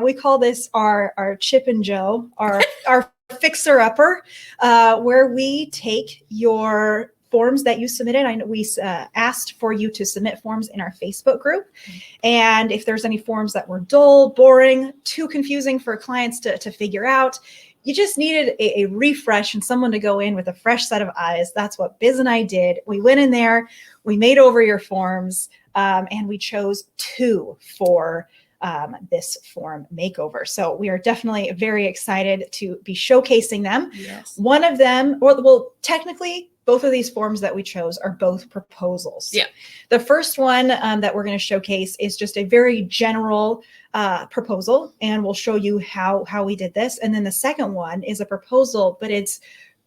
We call this our Chip and Joe, our fixer-upper, where we take your forms that you submitted. I know we asked for you to submit forms in our Facebook group. And if there's any forms that were dull, boring, too confusing for clients to figure out, you just needed a refresh and someone to go in with a fresh set of eyes. That's what Biz and I did. We went in there, we made over your forms, and we chose 2 for this form makeover. So we are definitely very excited to be showcasing them. Yes. One of them, well, technically, both of these forms that we chose are both proposals. Yeah. The first one that we're going to showcase is just a very general proposal, and we'll show you how we did this. And then the second one is a proposal, but it's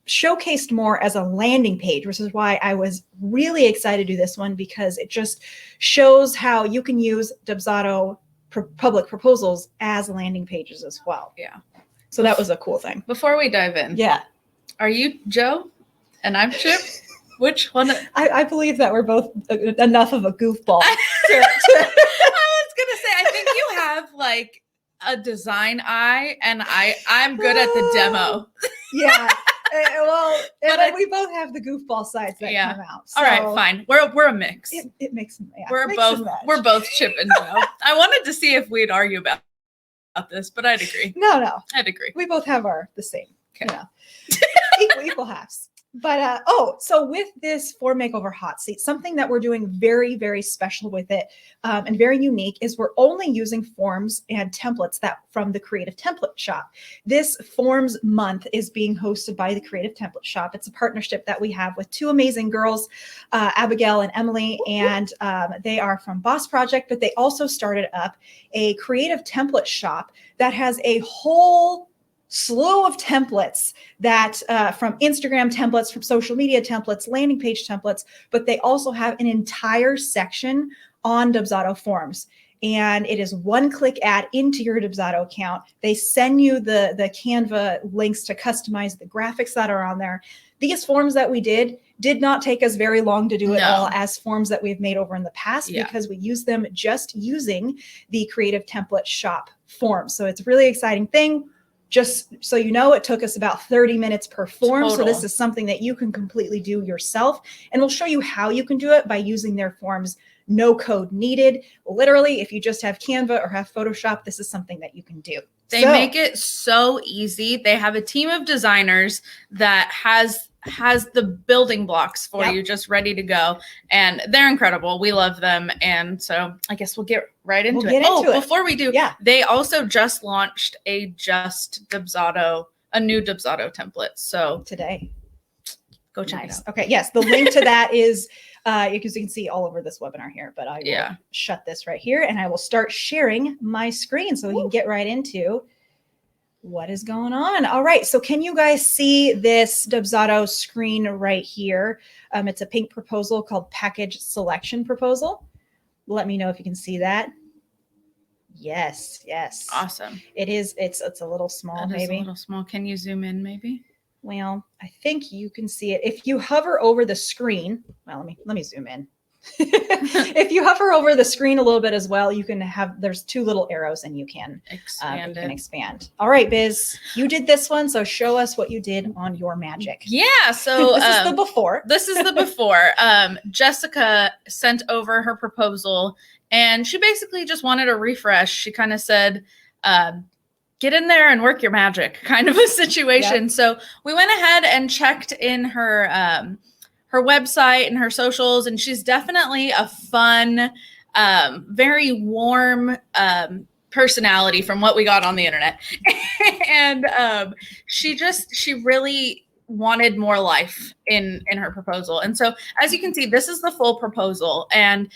showcased more as a landing page, which is why I was really excited to do this one, because it just shows how you can use Dubsado public proposals as landing pages as well. Yeah. So that was a cool thing. Before we dive in. Yeah. Are you Joe and I'm Chip? Which one? I believe that we're both enough of a goofball. I was going to say, I think you have like a design eye and I'm good at the demo. Yeah. Well, But we both have the goofball sides that come out. So all right, fine. We're a mix. It makes we're both Chip and Joe. I wanted to see if we'd argue about this, but I'd agree. No. I'd agree. We both have the same. Okay. Equal halves. But so with this form makeover hot seat, something that we're doing very, very special with it and very unique is we're only using forms and templates that from the Creative Template Shop. This Forms Month is being hosted by the Creative Template Shop. It's a partnership that we have with 2 amazing girls, Abigail and Emily, and they are from Boss Project, but they also started up a Creative Template Shop that has a whole slew of templates that from Instagram templates, from social media templates, landing page templates, but they also have an entire section on Dubsado forms. And it is one-click add into your Dubsado account. They send you the Canva links to customize the graphics that are on there. These forms that we did not take us very long to do it all as forms that we've made over in the past because we use them just using the Creative Template Shop forms. So it's a really exciting thing. Just so you know, it took us about 30 minutes per form. Total. So this is something that you can completely do yourself. And we'll show you how you can do it by using their forms. No code needed. Literally, if you just have Canva or have Photoshop, this is something that you can do. They make it so easy. They have a team of designers that has the building blocks for you just ready to go. And they're incredible. We love them. And so I guess we'll get right into it. Before we do, they also just launched a new Dubsado template. So today, go check it out. Okay. Yes. The link to that is, because you can see all over this webinar here, but I will shut this right here and I will start sharing my screen so we can get right into what is going on. All right. So can you guys see this Dubsado screen right here? It's a pink proposal called Package Selection Proposal. Let me know if you can see that. Yes. Awesome. It is. It's a little small, maybe. A little small. Can you zoom in maybe? Well, I think you can see it. If you hover over the screen, well, let me zoom in. If you hover over the screen a little bit as well, you can there's 2 little arrows and you can expand. All right, Biz, you did this one. So show us what you did on your magic. Yeah. So this is the before. This is the before. Jessica sent over her proposal and she basically just wanted a refresh. She kind of said, get in there and work your magic kind of a situation. Yep. So we went ahead and checked in her website and her socials, and she's definitely a fun, very warm personality from what we got on the internet. And she really wanted more life in her proposal. And so as you can see, this is the full proposal, and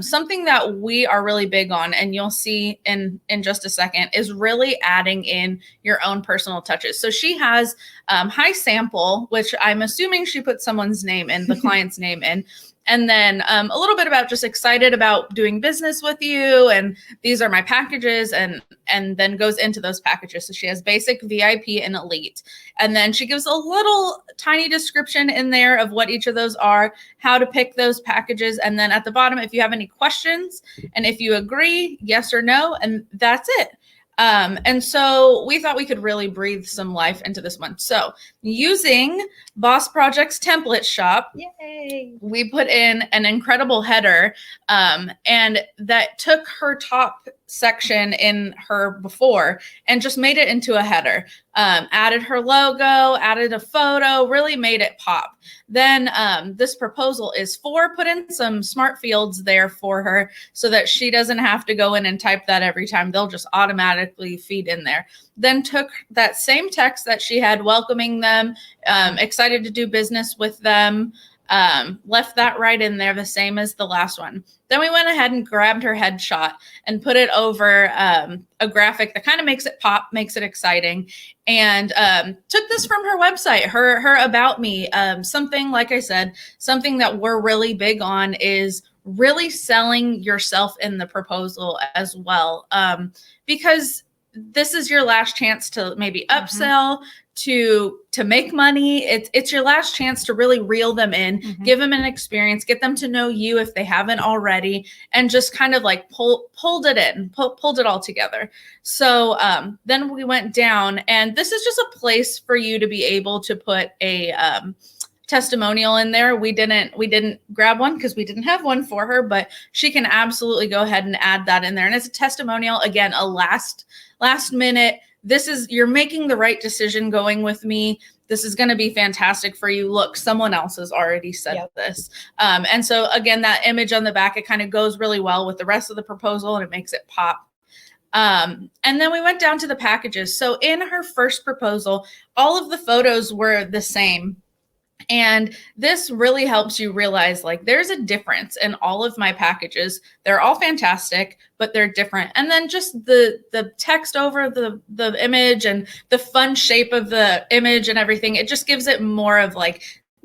something that we are really big on, and you'll see in just a second, is really adding in your own personal touches. So she has high sample, which I'm assuming she put someone's name in, the client's name in. And then a little bit about just excited about doing business with you. And these are my packages, and then goes into those packages. So she has basic, VIP, and elite. And then she gives a little tiny description in there of what each of those are, how to pick those packages. And then at the bottom, if you have any questions and if you agree, yes or no, and that's it. And so we thought we could really breathe some life into this month. So using Boss Project's template shop, Yay. we put in an incredible header, and that took her top section in her before and just made it into a header. Added her logo, added a photo, really made it pop. Then this proposal is put in some smart fields there for her so that she doesn't have to go in and type that every time. They'll just automatically feed in there. Then took that same text that she had welcoming them, excited to do business with them, left that right in there, the same as the last one. Then we went ahead and grabbed her headshot and put it over a graphic that kind of makes it pop, makes it exciting, and took this from her website, her About Me. Something, like I said, something that we're really big on is really selling yourself in the proposal as well, because this is your last chance to maybe upsell, to make money. It's your last chance to really reel them in, give them an experience, get them to know you if they haven't already, and just kind of like pulled it all together. So then we went down, and this is just a place for you to be able to put a testimonial in there. We didn't grab one because we didn't have one for her, but she can absolutely go ahead and add that in there. And it's a testimonial, again, a last minute. You're making the right decision going with me. This is going to be fantastic for you. Look, someone else has already said this. And so again, that image on the back, it kind of goes really well with the rest of the proposal and it makes it pop. And then we went down to the packages. So in her first proposal, all of the photos were the same. And this really helps you realize, like, there's a difference in all of my packages. They're all fantastic, but they're different. And then just the text over the image and the fun shape of the image and everything, it just gives it more of like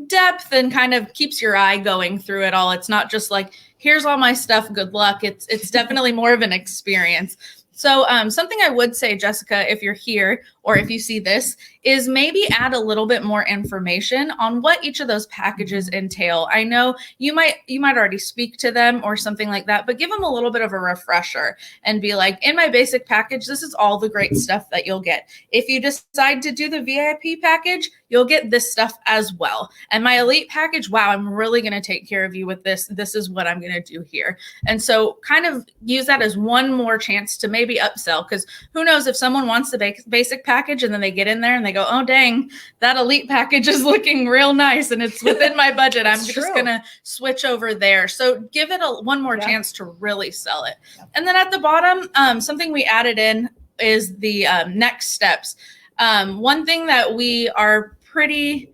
depth and kind of keeps your eye going through it all. It's not just like, here's all my stuff, good luck. It's definitely more of an experience. So something I would say, Jessica, if you're here or if you see this, is maybe add a little bit more information on what each of those packages entail. I know you might already speak to them or something like that, but give them a little bit of a refresher and be like, in my basic package, this is all the great stuff that you'll get. If you decide to do the VIP package, you'll get this stuff as well. And my elite package, wow, I'm really going to take care of you with this. This is what I'm going to do here. And so kind of use that as one more chance to maybe upsell, because who knows, if someone wants the basic package and then they get in there and they go, oh, dang, that elite package is looking real nice and it's within my budget. I'm just going to switch over there. So give it one more chance to really sell it. And then at the bottom, something we added in is the next steps. One thing that we are pretty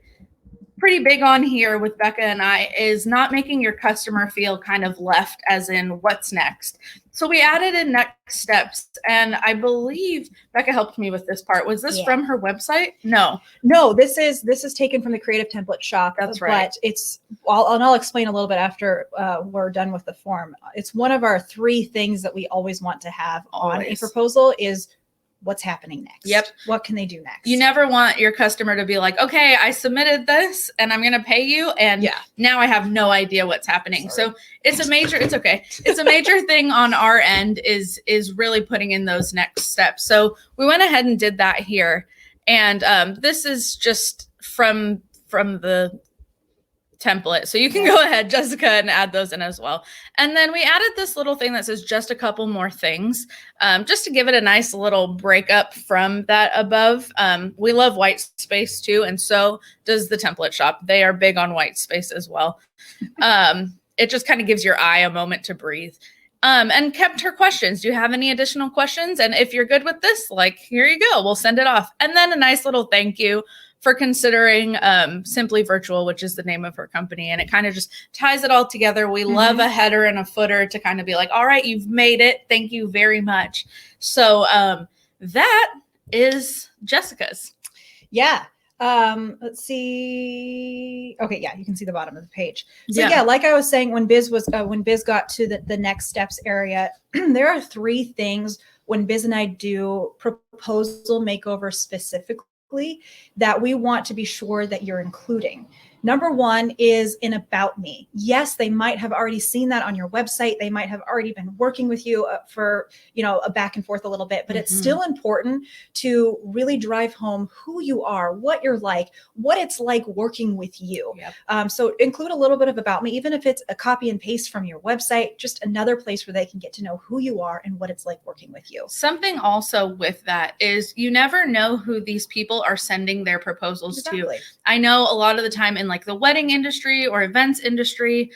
big on here with Becca and I is not making your customer feel kind of left, as in what's next. So we added in next steps, and I believe Becca helped me with this part. Was this from her website? No, this is taken from the Creative Template Shop. That's right. But I'll explain a little bit after we're done with the form. It's one of our 3 things that we always want to have on a proposal is what's happening next. Yep. What can they do next? You never want your customer to be like, okay, I submitted this and I'm going to pay you. And now I have no idea what's happening. Sorry. So it's a major thing on our end is really putting in those next steps. So we went ahead and did that here. And this is just from the template. So you can go ahead, Jessica, and add those in as well. And then we added this little thing that says just a couple more things, just to give it a nice little breakup from that above. We love white space too, and so does the template shop. They are big on white space as well. It just kind of gives your eye a moment to breathe. And kept her questions. Do you have any additional questions? And if you're good with this, like, here you go, we'll send it off. And then a nice little thank you for considering Simply Virtual, which is the name of her company. And it kind of just ties it all together. We love a header and a footer to kind of be like, all right, you've made it. Thank you very much. So that is Jessica's. Yeah. Let's see. Okay. Yeah. You can see the bottom of the page. So yeah, like I was saying, when Biz got to the next steps area, there are 3 things when Biz and I do proposal makeover specifically that we want to be sure that you're including. Number one is an about me. Yes, they might have already seen that on your website. They might have already been working with you for, a back and forth a little bit, but it's still important to really drive home who you are, what you're like, what it's like working with you. Yep. So include a little bit of about me, even if it's a copy and paste from your website, just another place where they can get to know who you are and what it's like working with you. Something also with that is you never know who these people are sending their proposals to. I know a lot of the time in like the wedding industry or events industry,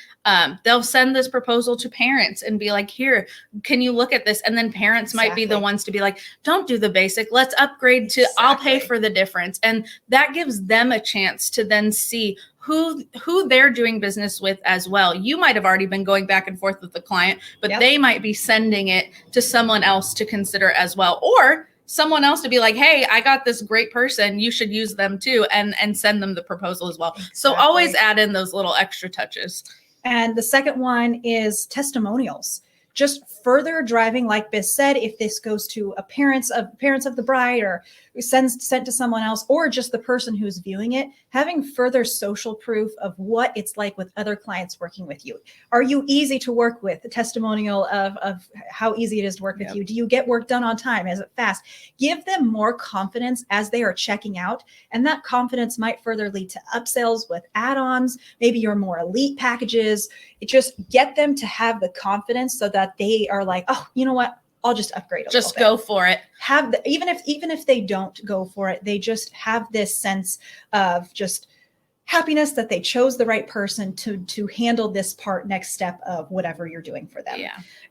they'll send this proposal to parents and be like, here, can you look at this? And then parents might be the ones to be like, don't do the basic, let's upgrade to, I'll pay for the difference. And that gives them a chance to then see who they're doing business with as well. You might have already been going back and forth with the client, but they might be sending it to someone else to consider as well. Or someone else to be like, hey, I got this great person, you should use them too, and send them the proposal as well. So always add in those little extra touches. And the second one is testimonials. Just further driving, like Biz said, if this goes to a parents of the bride or sent to someone else, or just the person who's viewing it, having further social proof of what it's like with other clients working with you. Are you easy to work with? A testimonial of how easy it is to work with you. Do you get work done on time? Is it fast? Give them more confidence as they are checking out. And that confidence might further lead to upsells with add-ons, maybe your more elite packages. Just get them to have the confidence so that they are like, oh, you know what? I'll just upgrade a just little go for it. Even if they don't go for it, they just have this sense of just happiness that they chose the right person to handle this next step of whatever you're doing for them.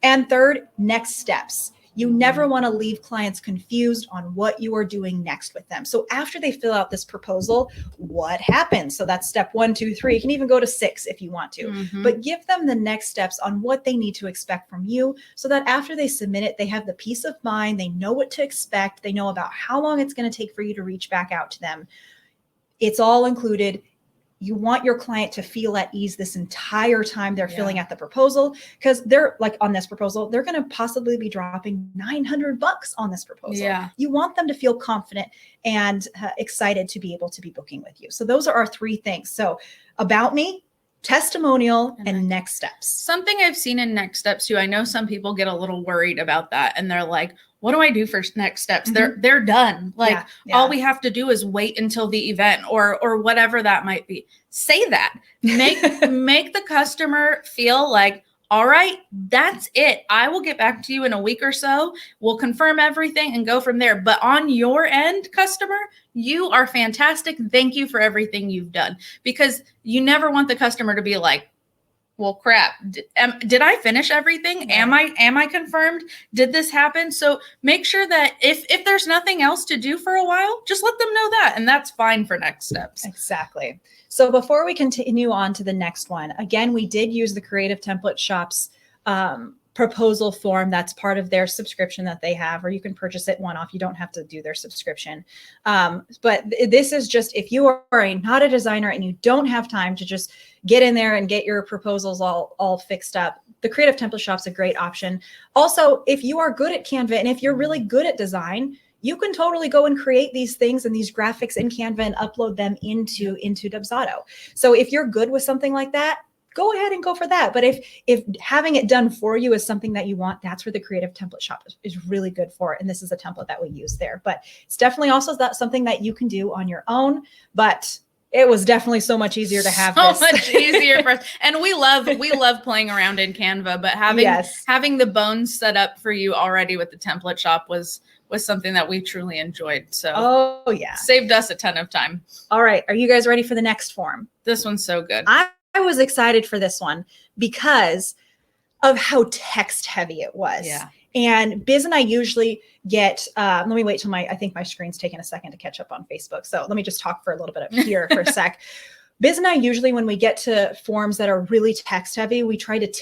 And third, next steps. You never want to leave clients confused on what you are doing next with them. So after they fill out this proposal, what happens? So that's step 1, 2, 3. You can even go to 6 if you want to, but give them the next steps on what they need to expect from you so that after they submit it, they have the peace of mind. They know what to expect. They know about how long it's going to take for you to reach back out to them. It's all included. You want your client to feel at ease this entire time they're filling out the proposal, because they're like, on this proposal, they're going to possibly be dropping $900 on this proposal. You want them to feel confident and excited to be able to be booking with you. So those are our 3 things. So about me, testimonial, and next steps. Something I've seen in next steps too, I know some people get a little worried about that and they're like, what do I do for next steps? They're done. Like all we have to do is wait until the event or whatever that might be. Say that. Make the customer feel like, all right, that's it. I will get back to you in a week or so. We'll confirm everything and go from there. But on your end, customer, you are fantastic. Thank you for everything you've done. Because you never want the customer to be like, well, crap, did I finish everything? Am I confirmed? Did this happen? So make sure that if there's nothing else to do for a while, just let them know that. And that's fine for next steps. Exactly. So before we continue on to the next one, again, we did use the Creative Template Shop's proposal form. That's part of their subscription that they have, or you can purchase it one-off. You don't have to do their subscription. But this is just, if you are not a designer and you don't have time to just get in there and get your proposals all fixed up, the Creative Template Shop's a great option. Also, if you are good at Canva and if you're really good at design, you can totally go and create these things and these graphics in Canva and upload them into Dubsado. So if you're good with something like that, go ahead and go for that. But if having it done for you is something that you want, that's where the Creative Template Shop is really good for. And this is a template that we use there. But it's definitely also something that you can do on your own. But it was definitely so much easier to have so much easier for us. And we love playing around in Canva, but having the bones set up for you already with the template shop was something that we truly enjoyed. So saved us a ton of time. All right. Are you guys ready for the next form? This one's so good. I was excited for this one because of how text heavy it was. And Biz and I usually get, let me wait till I think my screen's taking a second to catch up on Facebook. So let me just talk for a little bit up here for a sec. Biz and I usually, when we get to forms that are really text heavy, we try to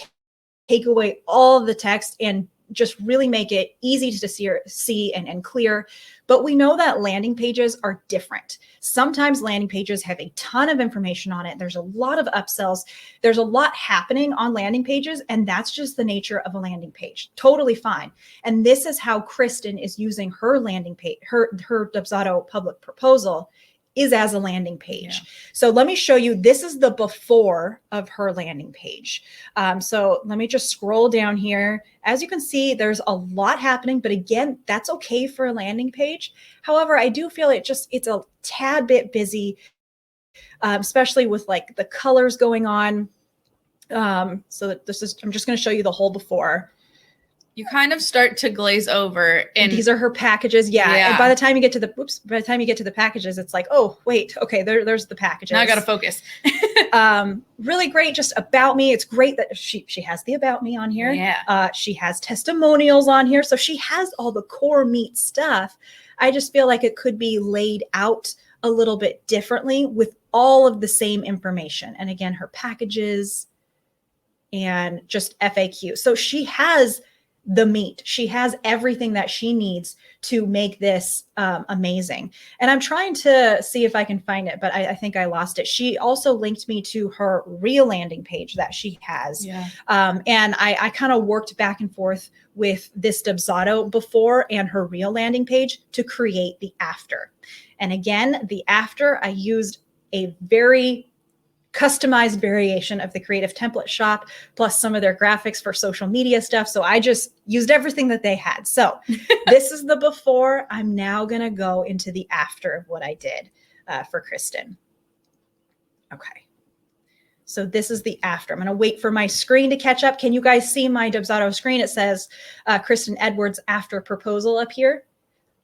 take away all of the text and just really make it easy to see and clear. But we know that landing pages are different. Sometimes landing pages have a ton of information on it. There's a lot of upsells. There's a lot happening on landing pages, and that's just the nature of a landing page. Totally fine. And this is how Kristen is using her landing page, her Dubsado public proposal is as a landing page. Yeah. So let me show you, this is the before of her landing page. So let me just scroll down here. As you can see, there's a lot happening, but again, that's okay for a landing page. However, I do feel it's a tad bit busy, especially with like the colors going on. So I'm just going to show you the whole before. You kind of start to glaze over, and these are her packages. Yeah. And by the time you get to the packages, it's like, oh wait, okay, there's the packages. Now I got to focus. Really great. Just about me. It's great that she has the about me on here. Yeah. She has testimonials on here. So she has all the core meat stuff. I just feel like it could be laid out a little bit differently with all of the same information. And again, her packages and just FAQ. So she has the meat. She has everything that she needs to make this amazing. And I'm trying to see if I can find it, but I think I lost it. She also linked me to her real landing page that she has. Yeah. And I kind of worked back and forth with this Dubsado before and her real landing page to create the after. And again, the after, I used a very customized variation of the creative template shop, plus some of their graphics for social media stuff. So I just used everything that they had. So this is the before. I'm now going to go into the after of what I did for Kristen. Okay. So this is the after. I'm going to wait for my screen to catch up. Can you guys see my Dubsado screen? It says Kristen Edwards after proposal up here.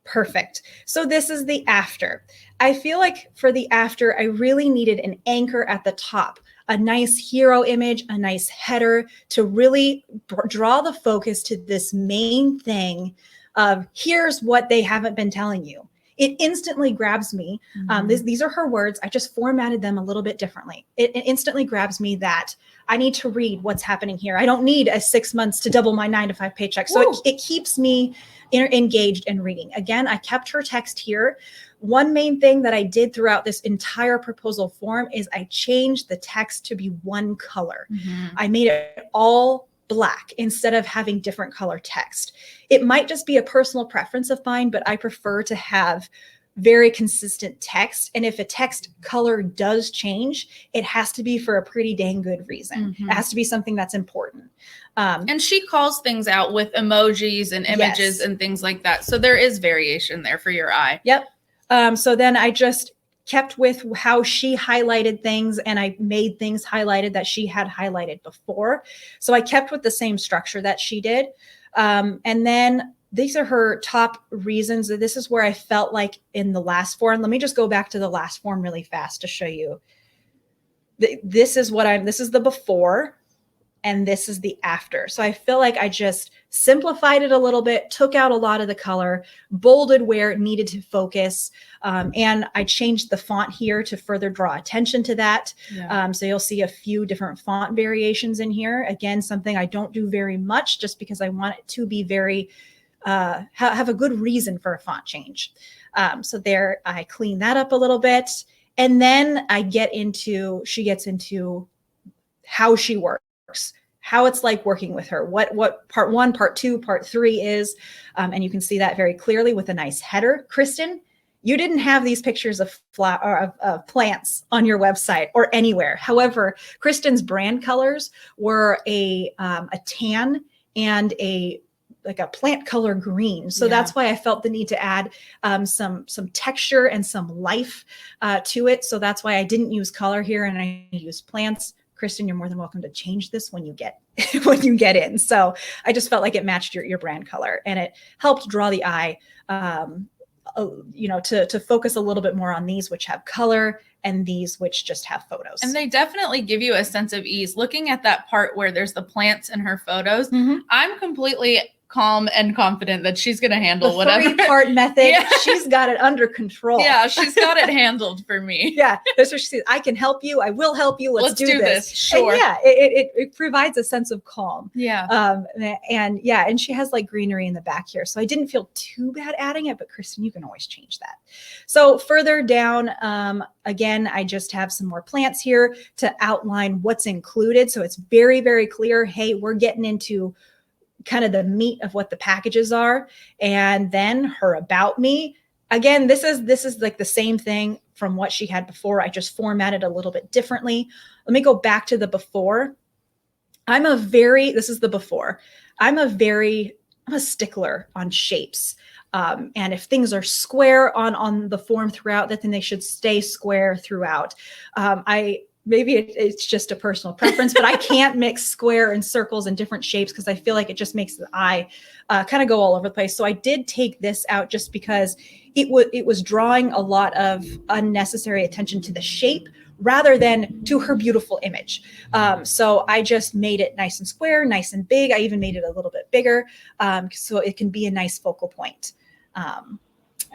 Perfect. So this is the after. I feel like for the after, I really needed an anchor at the top, a nice hero image, a nice header to really draw the focus to this main thing of here's what they haven't been telling you. It instantly grabs me. These are her words. I just formatted them a little bit differently. It instantly grabs me that I need to read what's happening here. I don't need 6 months to double my 9-to-5 paycheck. So it keeps me engaged in reading. Again, I kept her text here. One main thing that I did throughout this entire proposal form is I changed the text to be one color. I made it all black instead of having different color text. It might just be a personal preference of mine, but I prefer to have very consistent text. And if a text color does change, it has to be for a pretty dang good reason. It has to be something that's important. And she calls things out with emojis and images and things like that. So there is variation there for your eye. Yep. So then I just kept with how she highlighted things, and I made things highlighted that she had highlighted before. So I kept with the same structure that she did. And then these are her top reasons. This is where I felt like in the last form. Let me just go back to the last form really fast to show you. This is the before, and this is the after. So I feel like I just simplified it a little bit, took out a lot of the color, bolded where it needed to focus. And I changed the font here to further draw attention to that. Yeah. So you'll see a few different font variations in here. Again, something I don't do very much just because I want it to be very, have a good reason for a font change. So there, I clean that up a little bit. And then she gets into how she works, how it's like working with her, what part 1, part 2, part 3 is. And you can see that very clearly with a nice header. Kristen, you didn't have these pictures of plants on your website or anywhere. However, Kristen's brand colors were a tan and a plant color green. So that's why I felt the need to add some texture and some life to it. So that's why I didn't use color here and I used plants. Kristen, you're more than welcome to change this when you get in. So I just felt like it matched your brand color, and it helped draw the eye, to focus a little bit more on these which have color and these which just have photos. And they definitely give you a sense of ease. Looking at that part where there's the plants in her photos, I'm completely calm and confident that she's going to handle whatever. The 3-part method, she's got it under control. Yeah, she's got it handled for me. Yeah, that's what she says. I can help you. I will help you. Let's do this. Sure. And it provides a sense of calm. Yeah. And she has like greenery in the back here. So I didn't feel too bad adding it, but Kristen, you can always change that. So further down, again, I just have some more plants here to outline what's included. So it's very, very clear. Hey, we're getting into kind of the meat of what the packages are. And then her about me. Again, this is like the same thing from what she had before. I just formatted a little bit differently. Let me go back to the before. This is the before. I'm a stickler on shapes. And if things are square on the form throughout, then they should stay square throughout. Maybe it's just a personal preference, but I can't mix square and circles and different shapes because I feel like it just makes the eye kind of go all over the place. So I did take this out just because it was drawing a lot of unnecessary attention to the shape rather than to her beautiful image. So I just made it nice and square, nice and big. I even made it a little bit bigger so it can be a nice focal point.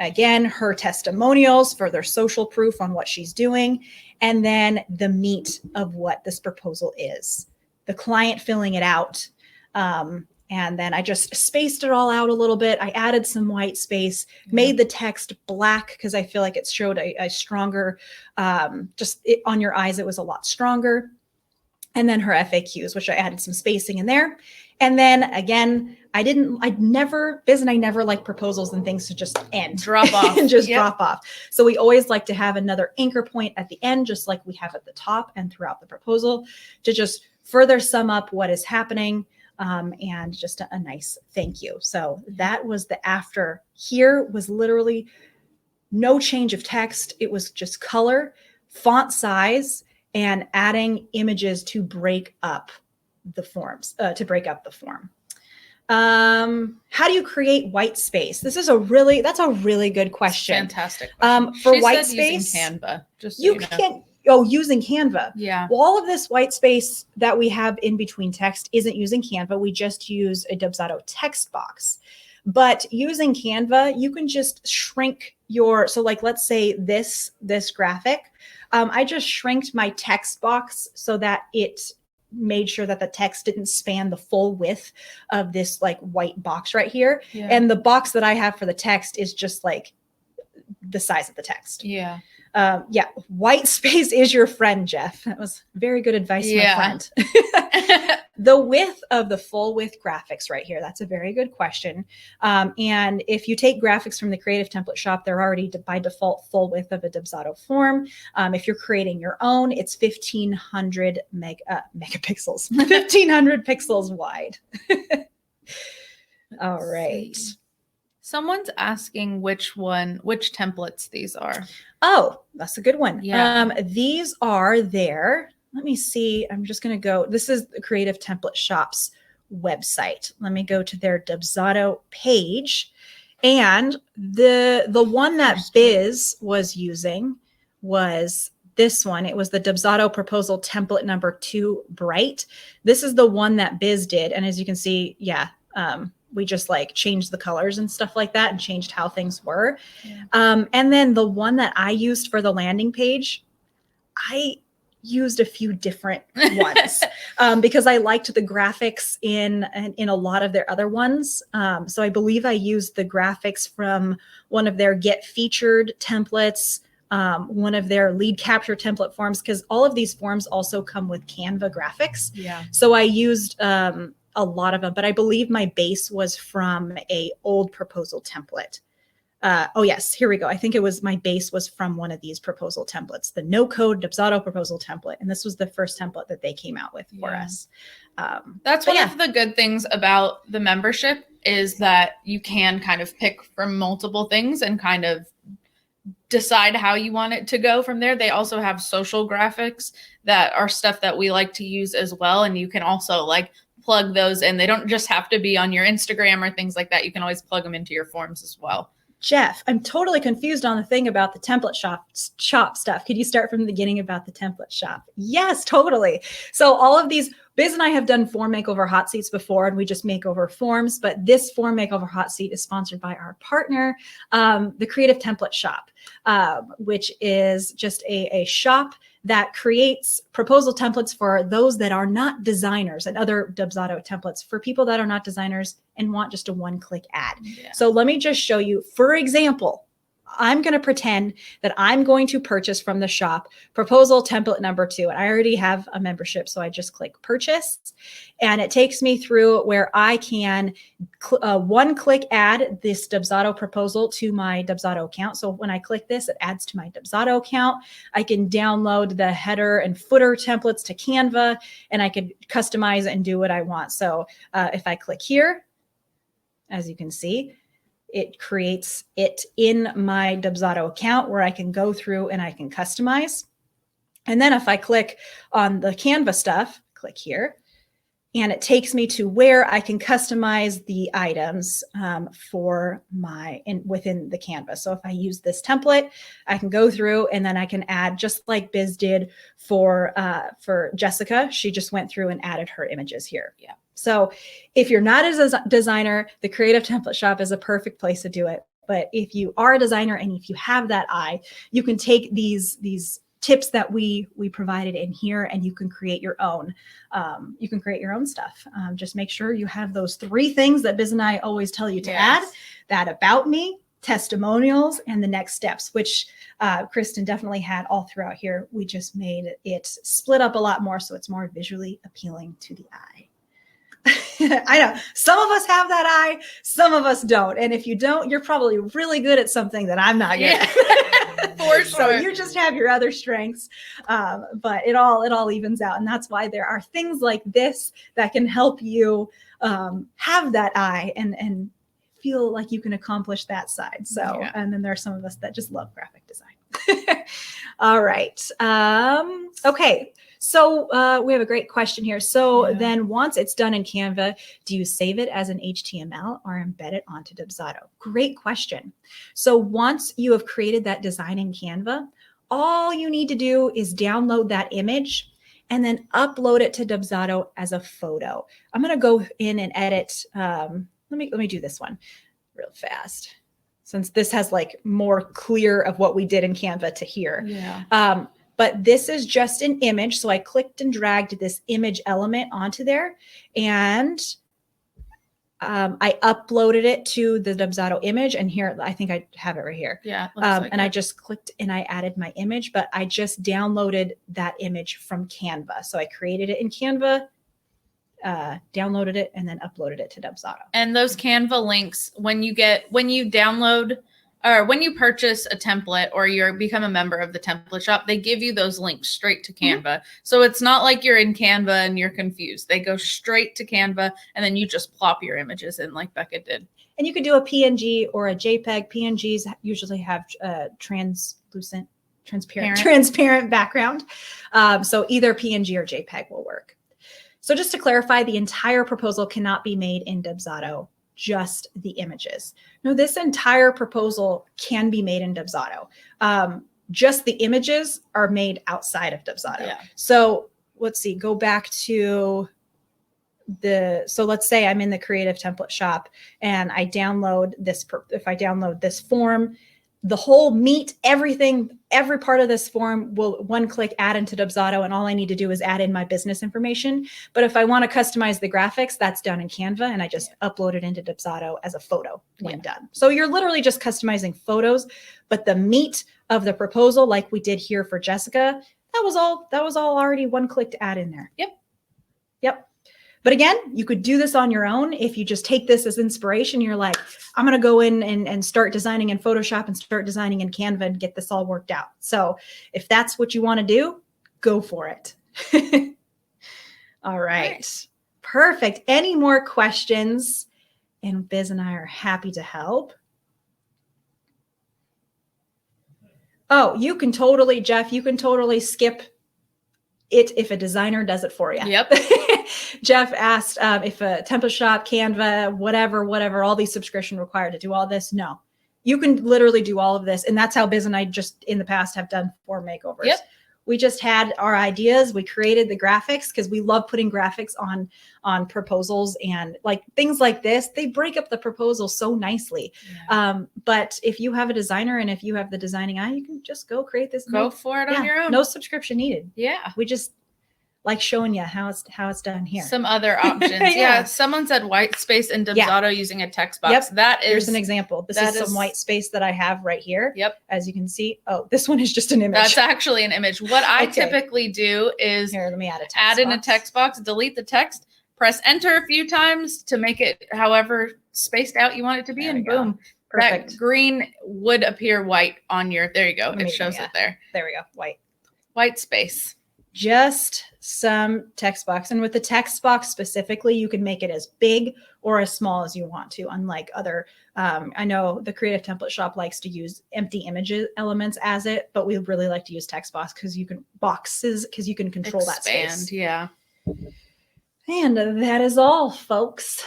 Again, her testimonials for their social proof on what she's doing, and then the meat of what this proposal is, the client filling it out. And then I just spaced it all out a little bit. I added some white space, made the text black because I feel like it showed a stronger, on your eyes, it was a lot stronger. And then her FAQs, which I added some spacing in there. And then again, Biz and I never like proposals and things to just end. Drop off. And just drop off. So we always like to have another anchor point at the end, just like we have at the top and throughout the proposal, to just further sum up what is happening. And just a nice thank you. So that was the after. Here was literally no change of text. It was just color, font size, and adding images to break up the forms, to break up the form. How do you create white space? That's a really good question. Fantastic question. For she white said space, using Canva. Just so you know. can't. Using Canva. Yeah. Well, all of this white space that we have in between text isn't using Canva. We just use a Dubsado text box. But using Canva, you can just shrink so like, let's say this graphic, I just shrinked my text box so that it made sure that the text didn't span the full width of this like white box right here. Yeah. And the box that I have for the text is just like the size of the text. Yeah. White space is your friend, Jeff. That was very good advice, my friend. The width of the full width graphics right here, that's a very good question. And if you take graphics from the Creative Template Shop, they're already by default full width of a Dubsado form. If you're creating your own, it's 1500 megapixels, 1500 pixels wide. All right. Someone's asking which templates these are. Oh, that's a good one. Yeah. These are there. Let me see. I'm just going to go. This is the Creative Template Shop's website. Let me go to their Dubsado page. And the one that Biz was using was this one. It was the Dubsado Proposal Template number 2 Bright. This is the one that Biz did. And as you can see, we just like changed the colors and stuff like that and changed how things were. Yeah. And then the one that I used for the landing page, I used a few different ones because I liked the graphics in a lot of their other ones. So I believe I used the graphics from one of their Get Featured templates, one of their lead capture template forms, because all of these forms also come with Canva graphics. Yeah. So I used a lot of them, but I believe my base was from a old proposal template. Oh yes, here we go. I think my base was from one of these proposal templates, the no code Dubsado proposal template. And this was the first template that they came out with for us. That's one of the good things about the membership is that you can kind of pick from multiple things and kind of decide how you want it to go from there. They also have social graphics that are stuff that we like to use as well. And you can also like plug those in. They don't just have to be on your Instagram or things like that. You can always plug them into your forms as well. Jeff, I'm totally confused on the thing about the template shop stuff. Could you start from the beginning about the template shop? Yes, totally. So all of these, Biz and I have done form makeover hot seats before, and we just make over forms. But this form makeover hot seat is sponsored by our partner, the Creative Template Shop, which is just a shop that creates proposal templates for those that are not designers and other Dubsado templates for people that are not designers and want just a one-click ad. Yeah. So let me just show you, for example, I'm going to pretend that I'm going to purchase from the shop proposal template number 2. And I already have a membership. So I just click purchase and it takes me through where I can one click add this Dubsado proposal to my Dubsado account. So when I click this, it adds to my Dubsado account. I can download the header and footer templates to Canva and I could customize and do what I want. So if I click here, as you can see, it creates it in my Dubsado account where I can go through and I can customize. And then if I click on the Canva stuff, click here, and it takes me to where I can customize the items for within the Canva. So if I use this template, I can go through and then I can add, just like Biz did for Jessica. She just went through and added her images here. Yeah. So if you're not a designer, the Creative Template Shop is a perfect place to do it. But if you are a designer and if you have that eye, you can take these tips that we provided in here and you can create your own. You can create your own stuff. Just make sure you have those 3 things that Biz and I always tell you to add: that about me, testimonials, and the next steps, which Kristen definitely had all throughout here. We just made it split up a lot more so it's more visually appealing to the eye. I know some of us have that eye, some of us don't. And if you don't, you're probably really good at something that I'm not good at. For sure. So you just have your other strengths. But it all evens out. And that's why there are things like this that can help you have that eye and feel like you can accomplish that side. So, and then there are some of us that just love graphic design. All right. Okay. So we have a great question here. So then once it's done in Canva, do you save it as an HTML or embed it onto Dubsado? Great question. So once you have created that design in Canva, all you need to do is download that image and then upload it to Dubsado as a photo. I'm going to go in and edit. Let me do this one real fast, since this has like more clear of what we did in Canva to here. Yeah. But this is just an image. So I clicked and dragged this image element onto there and I uploaded it to the Dubsado image. And here, I think I have it right here. Yeah. And I just clicked and I added my image, but I just downloaded that image from Canva. So I created it in Canva, downloaded it, and then uploaded it to Dubsado. And those Canva links, when you download or when you purchase a template or you become a member of the template shop, they give you those links straight to Canva. Mm-hmm. So it's not like you're in Canva and you're confused. They go straight to Canva and then you just plop your images in like Becca did. And you could do a PNG or a JPEG. PNGs usually have transparent background. So either PNG or JPEG will work. So just to clarify, the entire proposal cannot be made in Dubsado, just the images. No, this entire proposal can be made in Dubsado. Just the images are made outside of Dubsado. Yeah. So let's see, go back to so let's say I'm in the Creative Template Shop and I download this. If I download this form, the whole everything, every part of this form will one click add into Dubsado, and all I need to do is add in my business information. But if I want to customize the graphics, that's done in Canva, and I just upload it into Dubsado as a photo when done. So you're literally just customizing photos, but the meat of the proposal, like we did here for Jessica, that was all already one click to add in there. Yep. But again, you could do this on your own. If you just take this as inspiration, you're like, I'm going to go in and start designing in Photoshop and start designing in Canva and get this all worked out. So if that's what you want to do, go for it. All right. Perfect. Any more questions? And Biz and I are happy to help. Oh, Jeff, you can totally skip it if a designer does it for you. Yep. Jeff asked if a template shop, Canva, whatever, all these subscription required to do all this. No, you can literally do all of this. And that's how Biz and I just in the past have done form makeovers. Yep. We just had our ideas. We created the graphics because we love putting graphics on proposals, and like things like this, they break up the proposal so nicely. Yeah. But if you have a designer and if you have the designing eye, you can just go create this. Go for it on your own. No subscription needed. Yeah. We just like showing you how it's done here. Some other options. Yeah. Someone said white space in Dubsado using a text box. Yep. That is, here's an example. This is some white space that I have right here. Yep. As you can see. Oh, this one is just an image. That's actually an image. What I typically do is here, let me add in a text box, delete the text, press enter a few times to make it however spaced out you want it to be, and boom. Perfect. That green would appear white on your, there you go. It shows it there. There we go. White space. Just some text box. And with the text box specifically, you can make it as big or as small as you want to, unlike other, I know the Creative Template Shop likes to use empty images elements as it, but we really like to use text box because you can control that space. Yeah. And that is all, folks.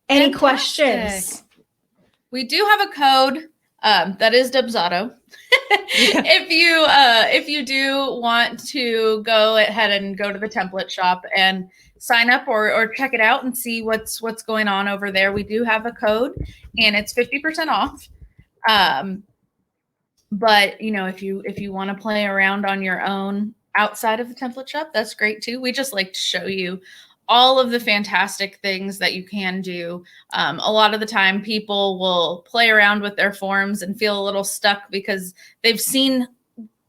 Any questions? We do have a code that is Dubsado. If you do want to go ahead and go to the template shop and sign up or check it out and see what's going on over there, we do have a code and it's 50% off. But if you want to play around on your own outside of the template shop, that's great too. We just like to show you all of the fantastic things that you can do. A lot of the time people will play around with their forms and feel a little stuck because they've seen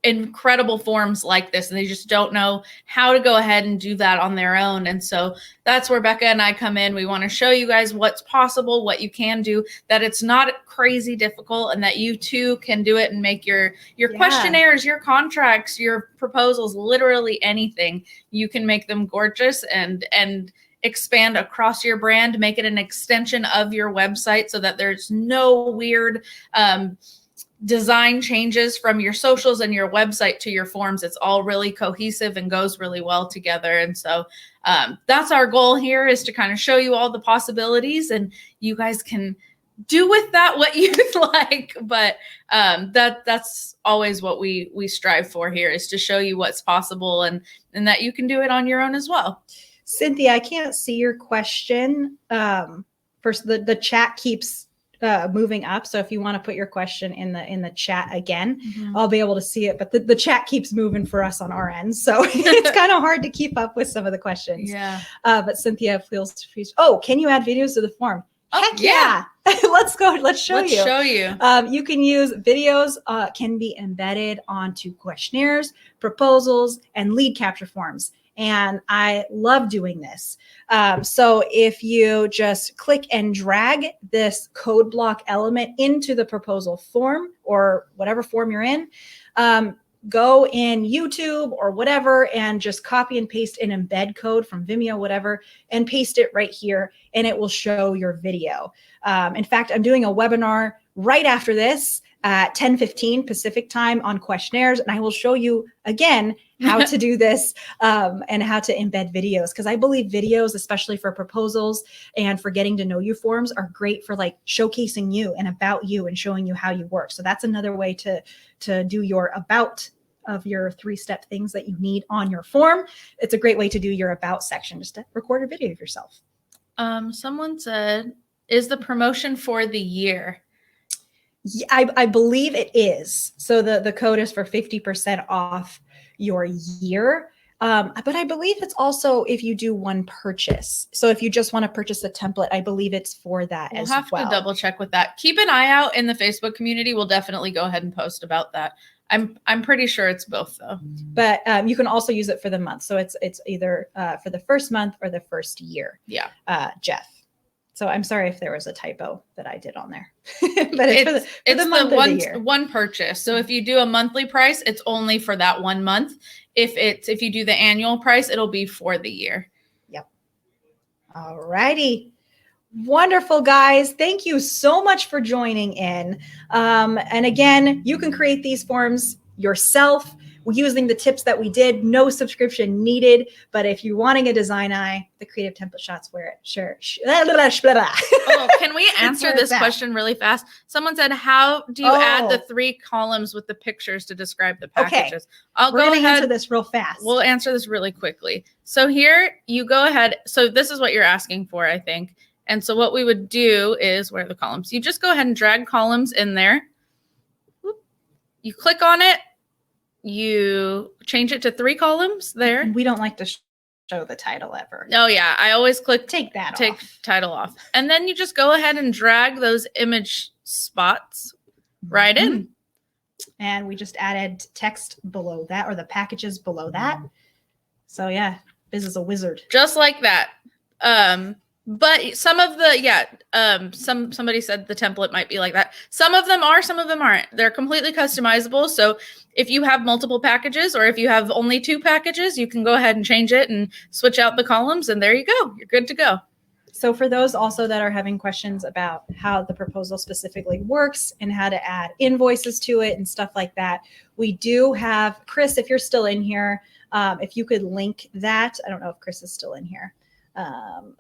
incredible forms like this and they just don't know how to go ahead and do that on their own. And so that's where Becca and I come in. We want to show you guys what's possible, what you can do, that it's not crazy difficult, and that you too can do it and make your questionnaires, your contracts, your proposals, literally anything. You can make them gorgeous and expand across your brand, make it an extension of your website so that there's no weird design changes from your socials and your website to your forms. It's all really cohesive and goes really well together. And so that's our goal here, is to kind of show you all the possibilities, and you guys can do with that what you like. But that's always what we strive for here, is to show you what's possible and that you can do it on your own as well. Cynthia, I can't see your question. First, the chat keeps moving up. So if you want to put your question in the chat again, I'll be able to see it. But the chat keeps moving for us on our end. So it's kind of hard to keep up with some of the questions. Yeah. But Cynthia feels free. Oh, can you add videos to the form? Heck yeah. Let's go. Let's show you. You can use videos, can be embedded onto questionnaires, proposals, and lead capture forms. And I love doing this. So if you just click and drag this code block element into the proposal form or whatever form you're in, go in YouTube or whatever and just copy and paste an embed code from Vimeo, whatever, and paste it right here, and it will show your video. In fact, I'm doing a webinar right after this at 10:15 Pacific time on questionnaires, and I will show you again how to do this and how to embed videos, because I believe videos, especially for proposals and for getting to know you forms, are great for like showcasing you and about you and showing you how you work. So that's another way to do your about of your 3-step things that you need on your form. It's a great way to do your about section, just to record a video of yourself. Someone said, is the promotion for the year? Yeah, I believe it is. So the code is for 50% off your year. But I believe it's also if you do one purchase. So if you just want to purchase a template, I believe it's for that as well. We'll have to double check with that. Keep an eye out in the Facebook community. We'll definitely go ahead and post about that. I'm pretty sure it's both though. But you can also use it for the month. So it's either for the first month or the first year. Yeah. Jeff. So I'm sorry if there was a typo that I did on there, but it's for the month of the year. One purchase. So if you do a monthly price, it's only for that 1 month. If you do the annual price, it'll be for the year. Yep. All righty. Wonderful, guys. Thank you so much for joining in. And again, you can create these forms yourself using the tips that we did. No subscription needed. But if you're wanting a design eye, the Creative Template Shots wear it. Sure. Oh, can we answer this question really fast? Someone said, how do you add the 3 columns with the pictures to describe the packages? Okay. We're going to answer this real fast. We'll answer this really quickly. So here you go ahead. So this is what you're asking for, I think. And so what we would do is, where are the columns? You just go ahead and drag columns in there. You click on it. You change it to 3 columns there. We don't like to show the title ever. Oh yeah, I always click Take that take off. title off. And then you just go ahead and drag those image spots right in. And we just added text below that, or the packages below that. So yeah, Biz is a wizard. Just like that. But some of the somebody said the template might be like that. Some of them are, some of them aren't. They're completely customizable. So if you have multiple packages, or if you have only 2 packages, you can go ahead and change it and switch out the columns, and there you go. You're good to go. So for those also that are having questions about how the proposal specifically works and how to add invoices to it and stuff like that, we do have, Chris, if you're still in here, if you could link that. I don't know if Chris is still in here.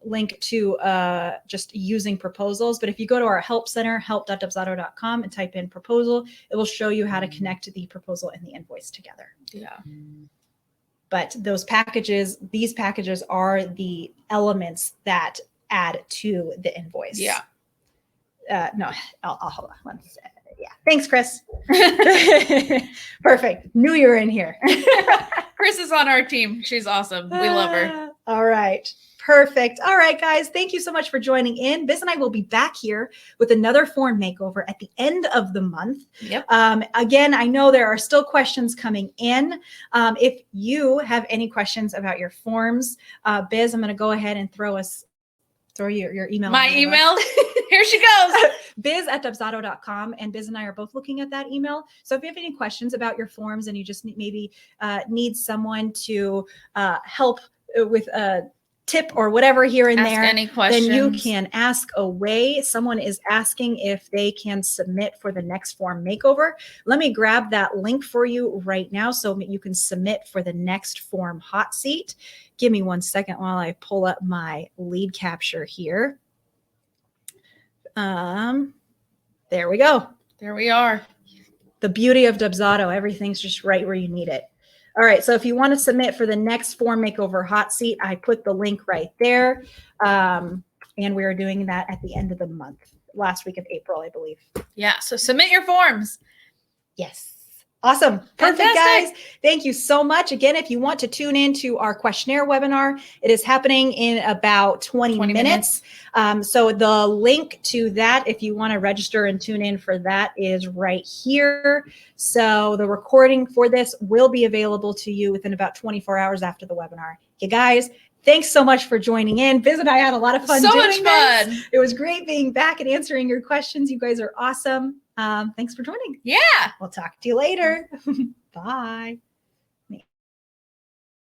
Link to just using proposals. But if you go to our help center, help.dubsado.com, and type in proposal, it will show you how to connect the proposal and the invoice together. Yeah. But those packages, these packages are the elements that add to the invoice. Yeah. No, I'll hold on one second. Yeah. Thanks, Chris. Perfect. Knew you were in here. Chris is on our team. She's awesome. We love her. All right. Perfect. All right, guys. Thank you so much for joining in. Biz and I will be back here with another form makeover at the end of the month. Yep. Again, I know there are still questions coming in. If you have any questions about your forms, Biz, I'm going to go ahead and throw your email. My email. Here she goes. biz@dubsado.com, and Biz and I are both looking at that email. So if you have any questions about your forms and you just maybe need someone to help with a tip or whatever here and Ask there, any questions. then you can ask away. Someone is asking if they can submit for the next form makeover. Let me grab that link for you right now so you can submit for the next form hot seat. Give me 1 second while I pull up my lead capture here. There we go. There we are. The beauty of Dubsado, everything's just right where you need it. All right, so if you want to submit for the next form makeover hot seat, I put the link right there. And we are doing that at the end of the month, last week of April, I believe. Yeah, so submit your forms. Yes. Awesome. Perfect, Fantastic. guys. Thank you so much. Again, if you want to tune in to our questionnaire webinar, it is happening in about 20 minutes. So the link to that, if you want to register and tune in for that, is right here. So the recording for this will be available to you within about 24 hours after the webinar. You guys, thanks so much for joining in. Biz and I had a lot of fun So doing much this. fun. It was great being back and answering your questions. You guys are awesome. Thanks for joining. Yeah. We'll talk to you later. Bye.